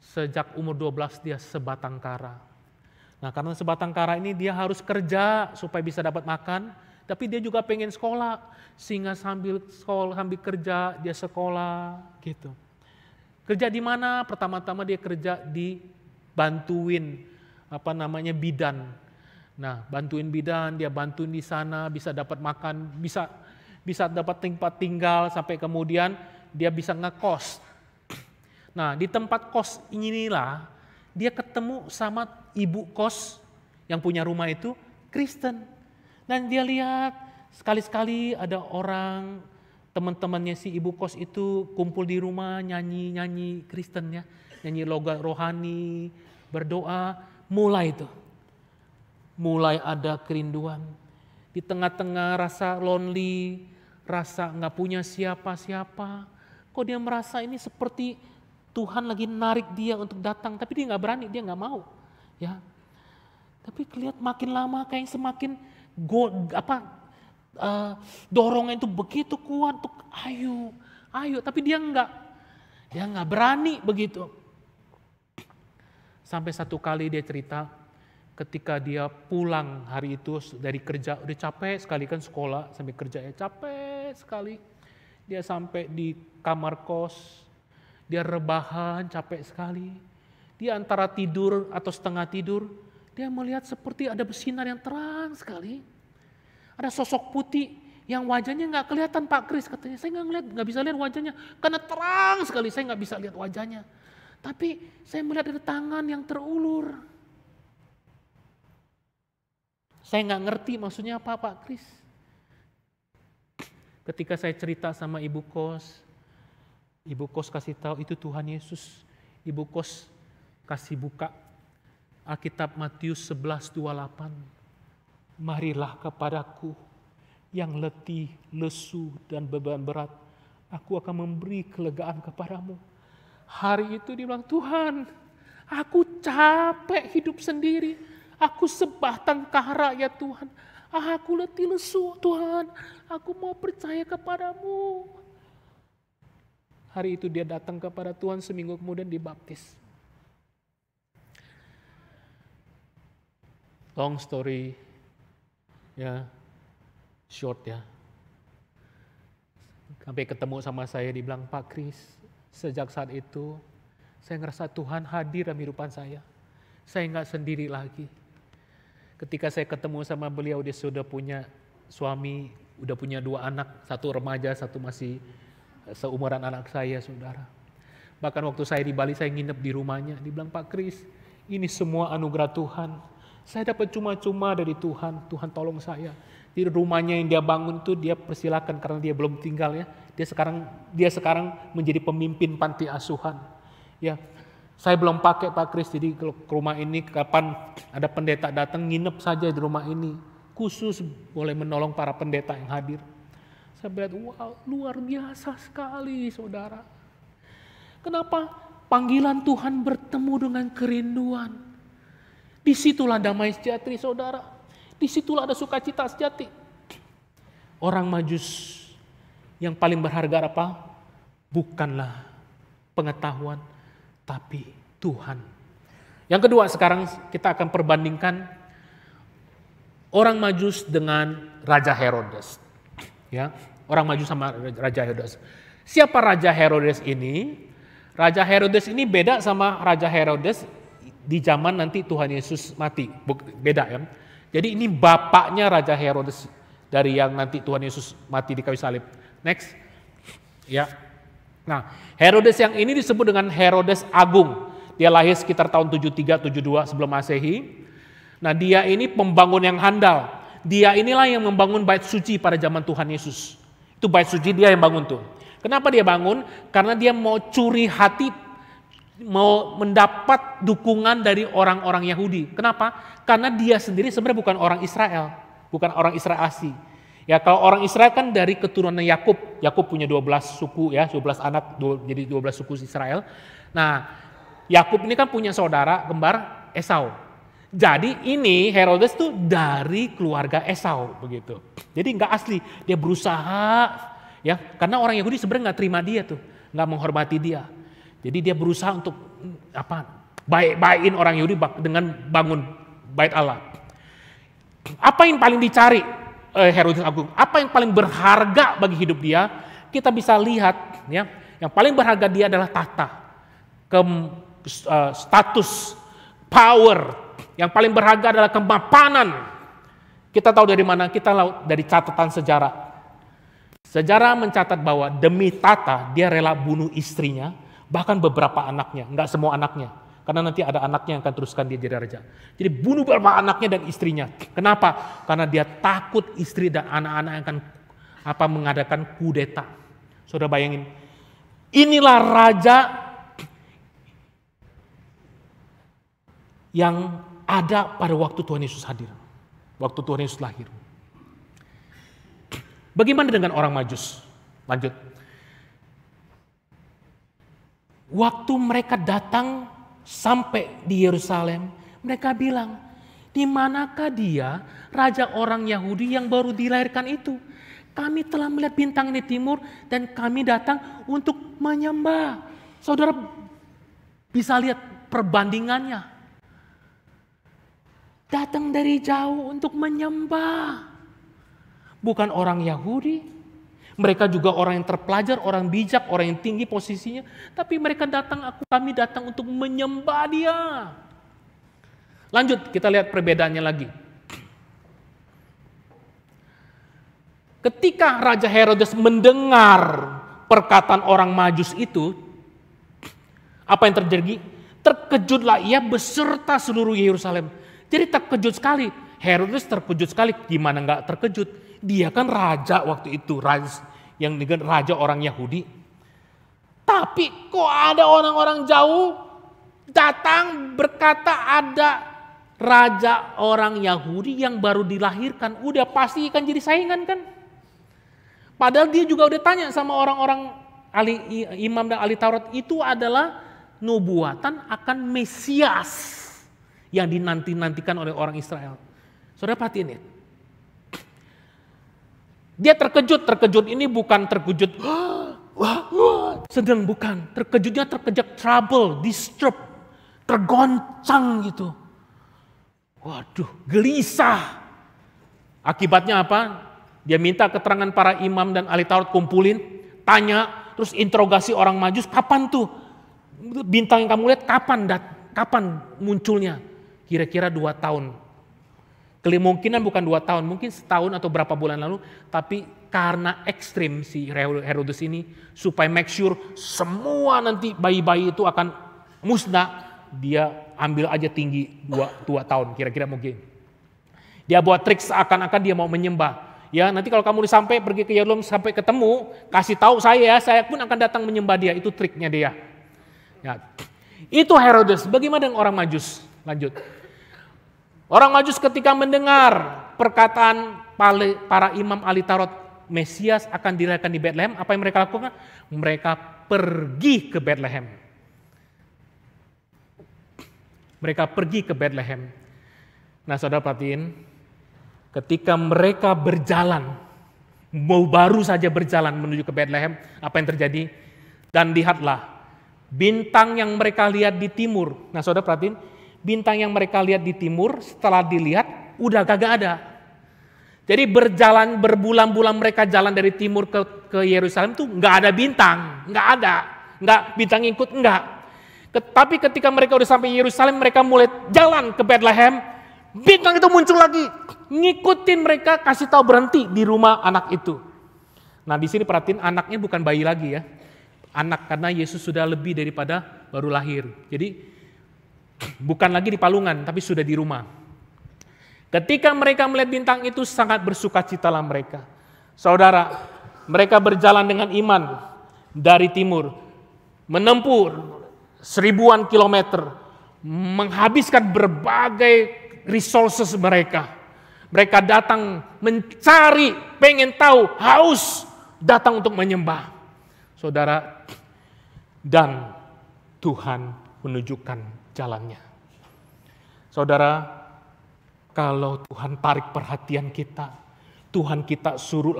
S1: Sejak umur 12 dia sebatang kara. Nah, karena sebatang kara ini dia harus kerja supaya bisa dapat makan, tapi dia juga pengen sekolah, sehingga sambil kerja dia sekolah gitu. Kerja di mana? Pertama-tama dia kerja di bantuin bidan. Nah, bantuin bidan, dia bantuin di sana, bisa dapat makan, bisa dapat tempat tinggal, sampai kemudian dia bisa ngekos. Nah, di tempat kos inilah dia ketemu sama ibu kos yang punya rumah itu Kristen. Dan dia lihat sekali-sekali ada orang, teman-temannya si ibu kos itu kumpul di rumah nyanyi Kristen ya, nyanyi logat rohani, berdoa, mulai ada kerinduan. Di tengah-tengah rasa lonely, rasa nggak punya siapa-siapa, kok dia merasa ini seperti Tuhan lagi narik dia untuk datang, tapi dia nggak berani, dia nggak mau, ya. Tapi lihat makin lama kayak semakin dorongan itu begitu kuat untuk ayo, tapi dia nggak berani begitu. Sampai satu kali dia cerita, ketika dia pulang hari itu dari kerja, udah capek sekali kan sekolah sampai kerja ya capek sekali. Dia sampai di kamar kos, dia rebahan capek sekali. Dia antara tidur atau setengah tidur, dia melihat seperti ada bersinar yang terang sekali. Ada sosok putih yang wajahnya nggak kelihatan Pak Kris, katanya saya nggak bisa lihat wajahnya karena terang sekali, saya nggak bisa lihat wajahnya. Tapi saya melihat ada tangan yang terulur. Saya nggak ngerti maksudnya apa Pak Kris. Ketika saya cerita sama ibu kos kasih tahu itu Tuhan Yesus. Ibu kos kasih buka Alkitab Matius 11:28. Marilah kepadaku yang letih, lesu dan beban berat. Aku akan memberi kelegaan kepadamu. Hari itu dia bilang, Tuhan, aku capek hidup sendiri. Aku sebatang kara ya Tuhan. Aku letih lesu Tuhan. Aku mau percaya kepadamu. Hari itu dia datang kepada Tuhan, seminggu kemudian dibaptis. Long story ya, short ya. Sampai ketemu sama saya, dibilang, Pak Kris, sejak saat itu saya ngerasa Tuhan hadir dalam kehidupan saya. Saya nggak sendiri lagi. Ketika saya ketemu sama beliau, dia sudah punya suami, udah punya 2 anak, 1 remaja, 1 masih seumuran anak saya, saudara. Bahkan waktu saya di Bali, saya nginep di rumahnya. Dia bilang, Pak Kris, ini semua anugerah Tuhan. Saya dapat cuma-cuma dari Tuhan. Tuhan tolong saya. Di rumahnya yang dia bangun tuh dia persilakan karena dia belum tinggal ya. Dia sekarang menjadi pemimpin panti asuhan. Ya, saya belum pakai Pak Kris. Jadi kalau ke rumah ini kapan ada pendeta datang nginep saja di rumah ini. Khusus boleh menolong para pendeta yang hadir. Saya melihat, wow, luar biasa sekali, saudara. Kenapa? Panggilan Tuhan bertemu dengan kerinduan. Disitulah damai sejahtera, saudara. Disitulah ada sukacita sejati. Orang Majus yang paling berharga apa? Bukanlah pengetahuan, tapi Tuhan. Yang kedua, sekarang kita akan perbandingkan orang Majus dengan Raja Herodes. Ya, orang Majus sama Raja Herodes. Siapa Raja Herodes ini? Raja Herodes ini beda sama Raja Herodes di zaman nanti Tuhan Yesus mati. Beda ya. Jadi ini bapaknya Raja Herodes dari yang nanti Tuhan Yesus mati di kayu salib. Next. Ya. Nah, Herodes yang ini disebut dengan Herodes Agung. Dia lahir sekitar tahun 73-72 sebelum Masehi. Nah, dia ini pembangun yang handal. Dia inilah yang membangun bait suci pada zaman Tuhan Yesus. Itu bait suci dia yang bangun tuh. Kenapa dia bangun? Karena dia mau curi hati, mau mendapat dukungan dari orang-orang Yahudi. Kenapa? Karena dia sendiri sebenarnya bukan orang Israel, bukan orang Israel asli. Ya, kalau orang Israel kan dari keturunan Yakub. Yakub punya 12 suku ya, 12 anak, jadi 12 suku Israel. Nah, Yakub ini kan punya saudara kembar Esau. Jadi ini Herodes tuh dari keluarga Esau begitu. Jadi nggak asli, dia berusaha ya, karena orang Yahudi sebenarnya nggak terima dia tuh, nggak menghormati dia. Jadi dia berusaha untuk baik-baikin orang Yahudi dengan bangun bait Allah. Apa yang paling dicari Herodes Agung? Apa yang paling berharga bagi hidup dia? Kita bisa lihat ya, yang paling berharga dia adalah tahta, status, power. Yang paling berharga adalah kemapanan. Kita tahu dari mana? Kita tahu dari catatan sejarah. Sejarah mencatat bahwa demi tahta dia rela bunuh istrinya, bahkan beberapa anaknya, enggak semua anaknya. Karena nanti ada anaknya yang akan teruskan dia jadi raja. Jadi bunuh beberapa anaknya dan istrinya. Kenapa? Karena dia takut istri dan anak-anak yang akan mengadakan kudeta. Saudara bayangin, inilah raja yang ada pada waktu Tuhan Yesus hadir. Waktu Tuhan Yesus lahir. Bagaimana dengan orang Majus? Lanjut. Waktu mereka datang sampai di Yerusalem, mereka bilang, di manakah dia, raja orang Yahudi yang baru dilahirkan itu? Kami telah melihat bintang di timur dan kami datang untuk menyembah. Saudara bisa lihat perbandingannya. Datang dari jauh untuk menyembah. Bukan orang Yahudi. Mereka juga orang yang terpelajar, orang bijak, orang yang tinggi posisinya. Tapi mereka kami datang untuk menyembah dia. Lanjut, kita lihat perbedaannya lagi. Ketika Raja Herodes mendengar perkataan orang Majus itu, apa yang terjadi? Terkejutlah ia beserta seluruh Yerusalem. Jadi terkejut sekali. Herodes terkejut sekali. Gimana nggak terkejut? Dia kan raja waktu itu, raja orang Yahudi. Tapi kok ada orang-orang jauh datang berkata ada raja orang Yahudi yang baru dilahirkan. Udah pasti kan jadi saingan kan? Padahal dia juga udah tanya sama orang-orang imam dan ahli Taurat, itu adalah nubuatan akan Mesias yang dinanti-nantikan oleh orang Israel. Saudara perhatiin ya. Dia terkejut ini bukan terkejut, sedang bukan. Terkejutnya terkejut trouble, disturb, tergoncang gitu. Waduh, gelisah. Akibatnya apa? Dia minta keterangan para imam dan ahli Taurat, kumpulin, tanya, terus interogasi orang Majus, kapan tuh? Bintang yang kamu lihat kapan munculnya? Kira-kira 2 tahun. Kemungkinan bukan 2 tahun, mungkin setahun atau berapa bulan lalu, tapi karena ekstrim si Herodes ini, supaya make sure semua nanti bayi-bayi itu akan musnah, dia ambil aja tinggi 2 tahun, kira-kira mungkin. Dia buat trik seakan-akan dia mau menyembah. Ya, nanti kalau kamu sampai pergi ke Yerusalem sampai ketemu, kasih tahu saya pun akan datang menyembah dia. Itu triknya dia. Ya. Itu Herodes. Bagaimana dengan orang Majus? Lanjut. Orang Majus ketika mendengar perkataan para imam ahli Taurat, Mesias akan dilahirkan di Bethlehem, apa yang mereka lakukan? Mereka pergi ke Bethlehem. Mereka pergi ke Bethlehem. Nah, saudara perhatiin, ketika mereka berjalan, baru saja berjalan menuju ke Bethlehem, apa yang terjadi? Dan lihatlah, bintang yang mereka lihat di timur. Nah, saudara perhatiin, bintang yang mereka lihat di timur, setelah dilihat, udah kagak ada. Jadi berjalan berbulan-bulan mereka jalan dari timur ke Yerusalem tuh nggak ada bintang, nggak ada, nggak bintang ikut, nggak. Tapi ketika mereka udah sampai Yerusalem, mereka mulai jalan ke Bethlehem, bintang itu muncul lagi, ngikutin mereka, kasih tahu berhenti di rumah anak itu. Nah, di sini perhatiin anaknya bukan bayi lagi ya, anak karena Yesus sudah lebih daripada baru lahir. Jadi bukan lagi di palungan, tapi sudah di rumah. Ketika mereka melihat bintang itu sangat bersukacitalah mereka. Saudara, mereka berjalan dengan iman dari timur, menempuh 1000-an kilometer, menghabiskan berbagai resources mereka. Mereka datang mencari, pengen tahu, haus, datang untuk menyembah. Saudara, dan Tuhan menunjukkan jalannya. Saudara, kalau Tuhan tarik perhatian kita, Tuhan kita suruh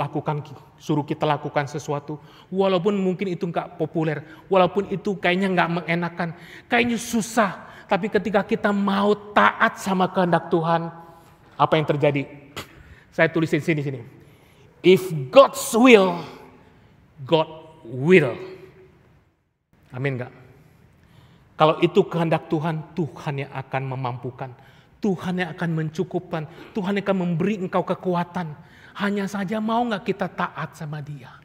S1: kita lakukan sesuatu, walaupun mungkin itu nggak populer, walaupun itu kayaknya nggak mengenakan, kayaknya susah, tapi ketika kita mau taat sama kehendak Tuhan, apa yang terjadi? Saya tulis di sini. If God's will, God will. Amin nggak? Kalau itu kehendak Tuhan, Tuhan yang akan memampukan. Tuhan yang akan mencukupkan. Tuhan yang akan memberi engkau kekuatan. Hanya saja mau gak kita taat sama Dia.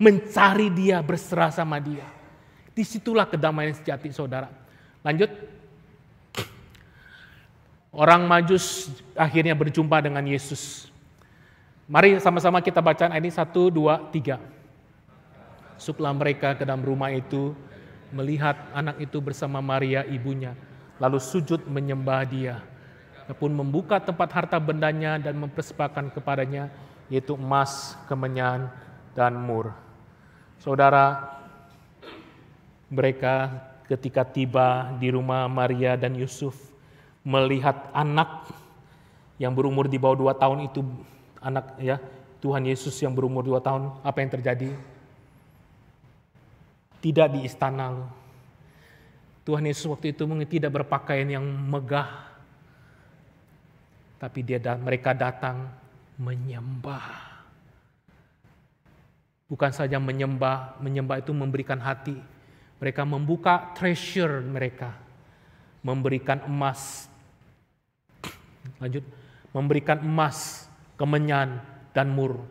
S1: Mencari Dia, berserah sama Dia. Disitulah kedamaian sejati, saudara. Lanjut. Orang Majus akhirnya berjumpa dengan Yesus. Mari sama-sama kita baca ini 1, 2, 3. Masuklah mereka ke dalam rumah itu, melihat anak itu bersama Maria ibunya, lalu sujud menyembah Dia. Dia pun membuka tempat harta bendanya dan mempersembahkan kepadanya, yaitu emas, kemenyan, dan mur. Saudara, mereka ketika tiba di rumah Maria dan Yusuf, melihat anak yang berumur di bawah 2 tahun itu, anak ya Tuhan Yesus yang berumur 2 tahun, apa yang terjadi? Tidak di istana loh. Tuhan Yesus waktu itu mungkin tidak berpakaian yang megah, tapi mereka datang menyembah. Bukan saja menyembah itu memberikan hati. Mereka membuka treasure mereka, memberikan emas. Lanjut, memberikan emas, kemenyan, dan mur.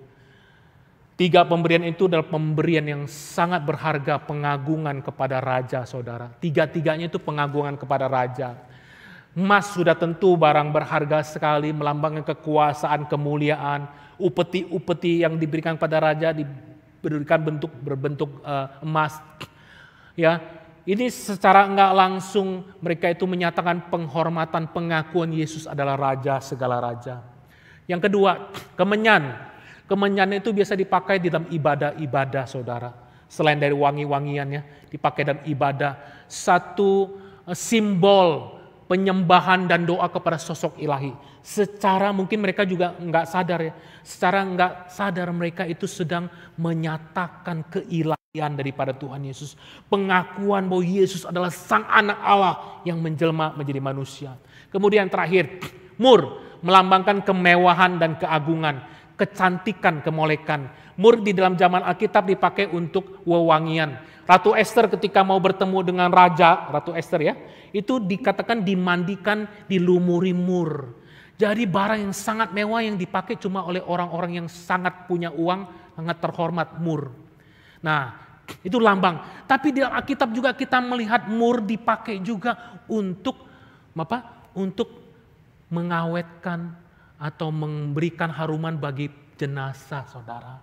S1: 3 pemberian itu adalah pemberian yang sangat berharga, pengagungan kepada raja, saudara. 3-tiganya itu pengagungan kepada raja. Emas sudah tentu barang berharga sekali, melambangkan kekuasaan, kemuliaan. Upeti-upeti yang diberikan pada raja diberikan berbentuk emas. Ya, ini secara enggak langsung mereka itu menyatakan penghormatan, pengakuan Yesus adalah raja segala raja. Yang kedua, kemenyan. Kemenyan itu biasa dipakai di dalam ibadah-ibadah, saudara. Selain dari wangi-wangiannya, dipakai dalam ibadah. Satu simbol penyembahan dan doa kepada sosok ilahi. Secara mungkin mereka juga enggak sadar ya. Secara enggak sadar mereka itu sedang menyatakan keilahian daripada Tuhan Yesus. Pengakuan bahwa Yesus adalah sang anak Allah yang menjelma menjadi manusia. Kemudian terakhir, mur melambangkan kemewahan dan keagungan, kecantikan, kemolekan. Mur di dalam zaman Alkitab dipakai untuk wewangian. Ratu Esther ketika mau bertemu dengan raja, Ratu Esther ya, itu dikatakan dimandikan, dilumuri mur. Jadi barang yang sangat mewah yang dipakai cuma oleh orang-orang yang sangat punya uang, sangat terhormat, mur. Nah, itu lambang. Tapi di Alkitab juga kita melihat mur dipakai juga untuk apa? Untuk mengawetkan atau memberikan haruman bagi jenazah, saudara.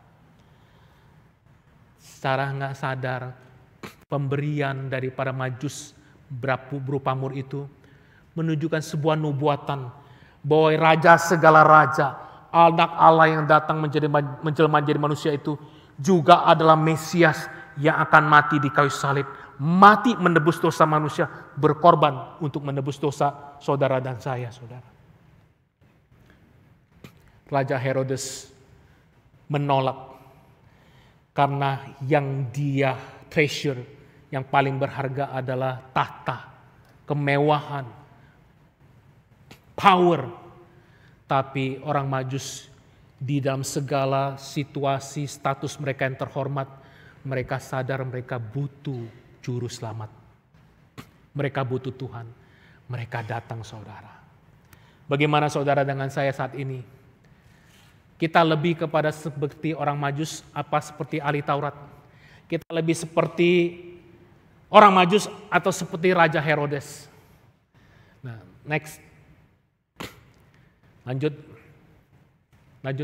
S1: Secara nggak sadar, pemberian daripada Majus berupa mur itu menunjukkan sebuah nubuatan bahwa raja segala raja, anak Allah yang datang menjelma menjadi manusia itu juga adalah Mesias yang akan mati di kayu salib, mati menebus dosa manusia, berkorban untuk menebus dosa saudara dan saya, saudara. Raja Herodes menolak karena yang dia treasure, yang paling berharga adalah tahta, kemewahan, power. Tapi orang Majus di dalam segala situasi status mereka yang terhormat, mereka sadar mereka butuh juru selamat. Mereka butuh Tuhan. Mereka datang, saudara. Bagaimana saudara dengan saya saat ini? Kita lebih kepada seperti orang Majus apa seperti ahli Taurat? Kita lebih seperti orang Majus atau seperti Raja Herodes? Nah, next. Lanjut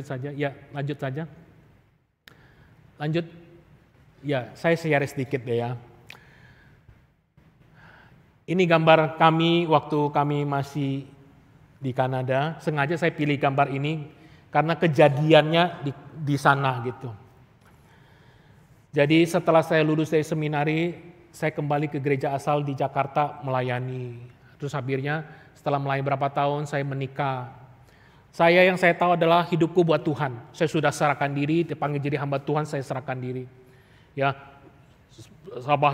S1: saja. Ya, lanjut saja. Lanjut. Ya, saya share sedikit deh ya. Ini gambar kami waktu kami masih di Kanada. Sengaja saya pilih gambar ini karena kejadiannya di sana gitu. Jadi setelah saya lulus dari seminari, saya kembali ke gereja asal di Jakarta melayani. Terus akhirnya setelah melayani berapa tahun saya menikah. Yang saya tahu adalah hidupku buat Tuhan. Saya sudah serahkan diri, dipanggil jadi hamba Tuhan, saya serahkan diri. Ya,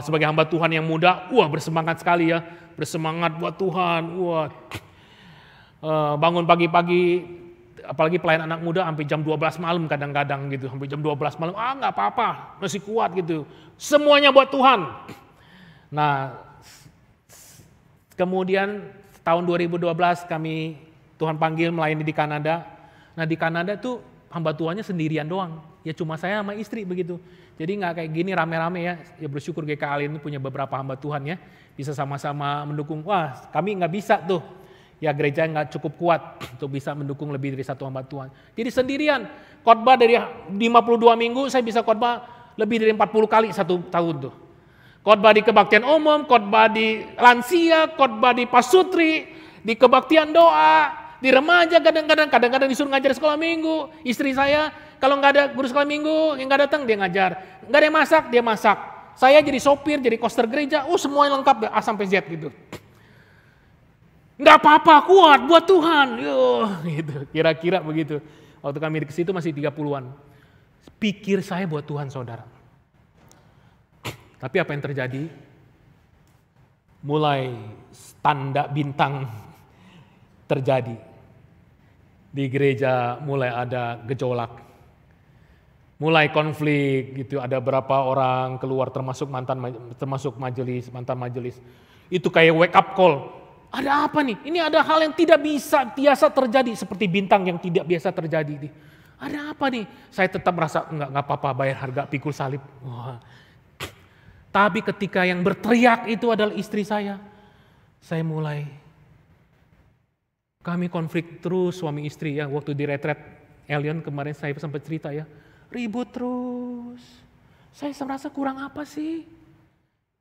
S1: sebagai hamba Tuhan yang muda, bersemangat sekali ya, bersemangat buat Tuhan. Bangun pagi-pagi, apalagi pelayan anak muda sampai jam 12 malam kadang-kadang gitu, sampai jam 12 malam, nggak apa-apa, masih kuat gitu. Semuanya buat Tuhan. Nah, kemudian tahun 2012 kami Tuhan panggil melayani di Kanada. Nah di Kanada tuh hamba Tuhannya sendirian doang, ya cuma saya sama istri begitu. Jadi nggak kayak gini rame-rame ya. Ya bersyukur GKI ini punya beberapa hamba Tuhan ya, bisa sama-sama mendukung. Kami nggak bisa tuh. Ya gereja nggak cukup kuat untuk bisa mendukung lebih dari satu hamba Tuhan. Jadi sendirian, khotbah dari 52 minggu saya bisa khotbah lebih dari 40 kali satu tahun tuh. Khotbah di kebaktian umum, khotbah di lansia, khotbah di pasutri, di kebaktian doa, di remaja kadang-kadang disuruh ngajar sekolah minggu. Istri saya kalau nggak ada guru sekolah minggu yang nggak datang dia ngajar, nggak ada yang masak dia masak. Saya jadi sopir, jadi koster gereja, semuanya lengkap A sampai Z gitu. Nggak apa-apa, kuat buat Tuhan. Gitu. Kira-kira begitu. Waktu kami ke situ masih 30-an. Pikir saya buat Tuhan, saudara. Tapi apa yang terjadi? Mulai tanda bintang terjadi. Di gereja mulai ada gejolak. Mulai konflik gitu, ada berapa orang keluar termasuk mantan majelis. Itu kayak wake up call. Ada apa nih? Ini ada hal yang tidak biasa terjadi seperti bintang yang tidak biasa terjadi. Ada apa nih? Saya tetap merasa enggak apa-apa bayar harga pikul salib. Tapi ketika yang berteriak itu adalah istri saya mulai kami konflik terus suami istri ya. Waktu di retret Elion kemarin saya sempat cerita ya, ribut terus. Saya merasa kurang apa sih?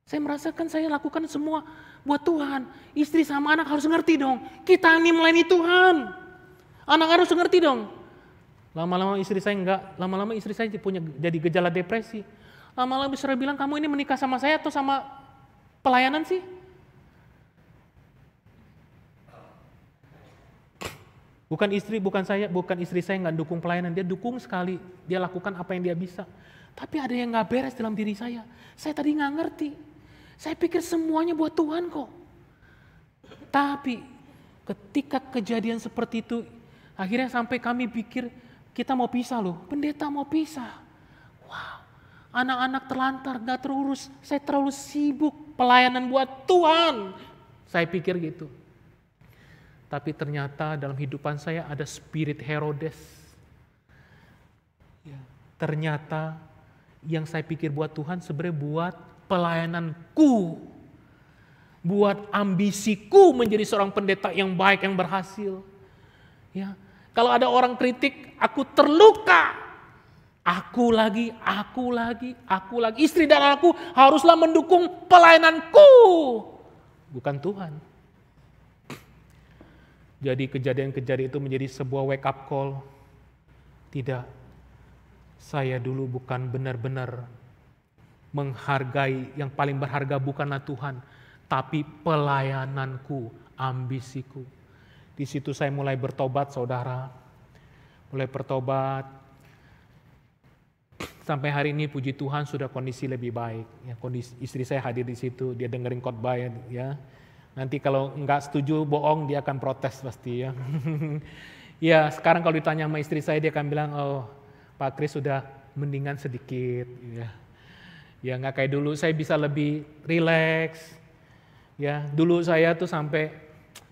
S1: Saya merasakan saya lakukan semua buat Tuhan. Istri sama anak harus ngerti dong. Kita ini melayani Tuhan. Anak harus ngerti dong. Lama-lama istri saya punya jadi gejala depresi. Lama-lama istri bilang, kamu ini menikah sama saya atau sama pelayanan sih? Bukan istri saya nggak dukung pelayanan. Dia dukung sekali. Dia lakukan apa yang dia bisa. Tapi ada yang nggak beres dalam diri saya. Saya tadi nggak ngerti. Saya pikir semuanya buat Tuhan kok. Tapi ketika kejadian seperti itu, akhirnya sampai kami pikir kita mau pisah loh. Pendeta mau pisah. Wow, anak-anak terlantar, gak terurus. Saya terlalu sibuk pelayanan buat Tuhan. Saya pikir gitu. Tapi ternyata dalam hidupan saya ada spirit Herodes. Ya, ternyata yang saya pikir buat Tuhan sebenarnya buat pelayananku. Buat ambisiku menjadi seorang pendeta yang baik, yang berhasil. Ya, kalau ada orang kritik, aku terluka. Aku lagi. Istri dan anakku haruslah mendukung pelayananku. Bukan Tuhan. Jadi kejadian-kejadian itu menjadi sebuah wake up call. Tidak, saya dulu bukan benar-benar menghargai, yang paling berharga bukanlah Tuhan, tapi pelayananku, ambisiku. Di situ saya mulai bertobat, saudara. Mulai bertobat. Sampai hari ini puji Tuhan sudah kondisi lebih baik. Ya, kondisi istri saya hadir di situ, dia dengerin khotbah ya. Nanti kalau nggak setuju, bohong, dia akan protes pasti ya. Ya, sekarang kalau ditanya sama istri saya, dia akan bilang, oh Pak Kris sudah mendingan sedikit. Ya nggak kayak dulu, saya bisa lebih rileks. Ya, dulu saya tuh sampai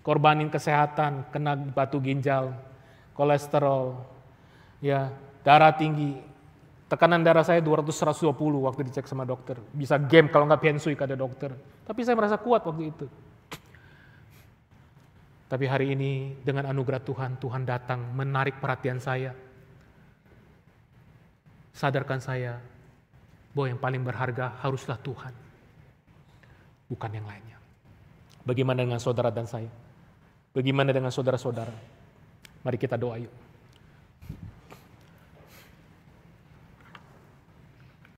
S1: korbanin kesehatan, kena batu ginjal, kolesterol, ya darah tinggi. Tekanan darah saya 200-120 waktu dicek sama dokter. Bisa game kalau nggak pensui kata dokter. Tapi saya merasa kuat waktu itu. Tapi hari ini dengan anugerah Tuhan, Tuhan datang menarik perhatian saya. Sadarkan saya bahwa yang paling berharga haruslah Tuhan. Bukan yang lainnya. Bagaimana dengan saudara dan saya? Bagaimana dengan saudara-saudara? Mari kita doa yuk.